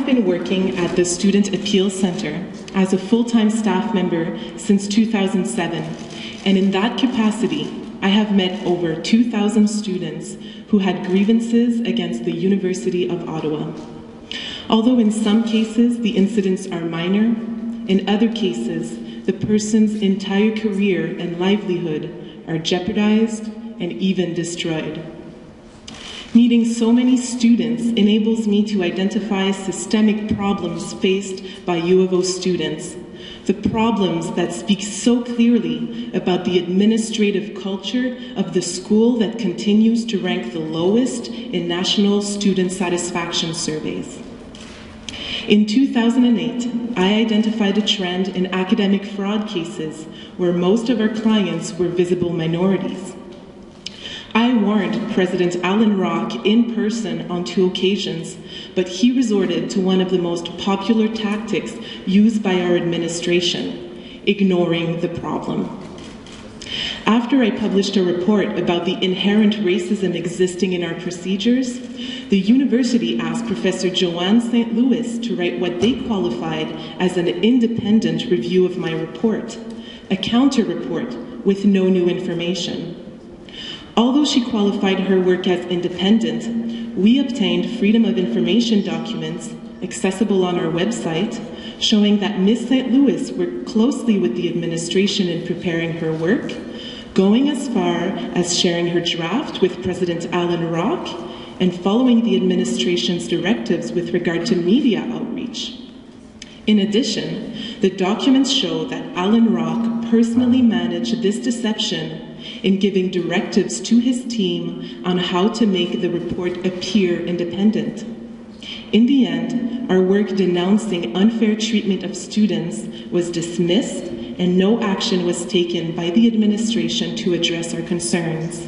been working at the Student Appeal Center as a full-time staff member since 2007, and in that capacity, I have met over 2,000 students who had grievances against the University of Ottawa. Although in some cases the incidents are minor, in other cases the person's entire career and livelihood are jeopardized and even destroyed. Meeting so many students enables me to identify systemic problems faced by U of O students, the problems that speak so clearly about the administrative culture of the school that continues to rank the lowest in national student satisfaction surveys. In 2008, I identified a trend in academic fraud cases where most of our clients were visible minorities. I warned President Alan Rock in person on 2 occasions, but he resorted to one of the most popular tactics used by our administration, ignoring the problem. After I published a report about the inherent racism existing in our procedures, the university asked Professor Joanne St. Louis to write what they qualified as an independent review of my report, a counter-report with no new information. Although she qualified her work as independent, we obtained Freedom of Information documents accessible on our website showing that Ms. St. Louis worked closely with the administration in preparing her work, going as far as sharing her draft with President Alan Rock and following the administration's directives with regard to media outreach. In addition, the documents show that Alan Rock personally managed this deception in giving directives to his team on how to make the report appear independent. In the end, our work denouncing unfair treatment of students was dismissed and no action was taken by the administration to address our concerns.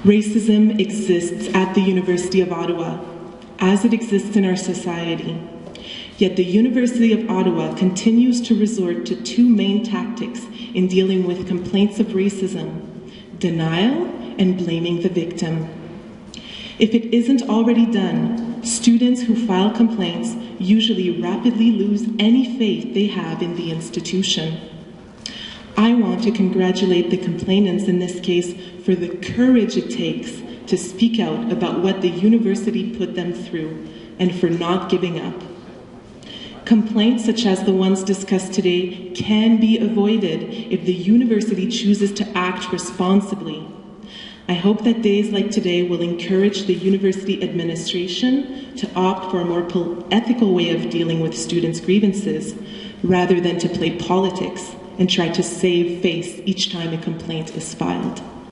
Racism exists at the University of Ottawa, as it exists in our society. Yet the University of Ottawa continues to resort to 2 main tactics in dealing with complaints of racism: denial and blaming the victim. If it isn't already done, students who file complaints usually rapidly lose any faith they have in the institution. I want to congratulate the complainants in this case for the courage it takes to speak out about what the university put them through and for not giving up. Complaints such as the ones discussed today can be avoided if the university chooses to act responsibly. I hope that days like today will encourage the university administration to opt for a more ethical way of dealing with students' grievances, rather than to play politics and try to save face each time a complaint is filed.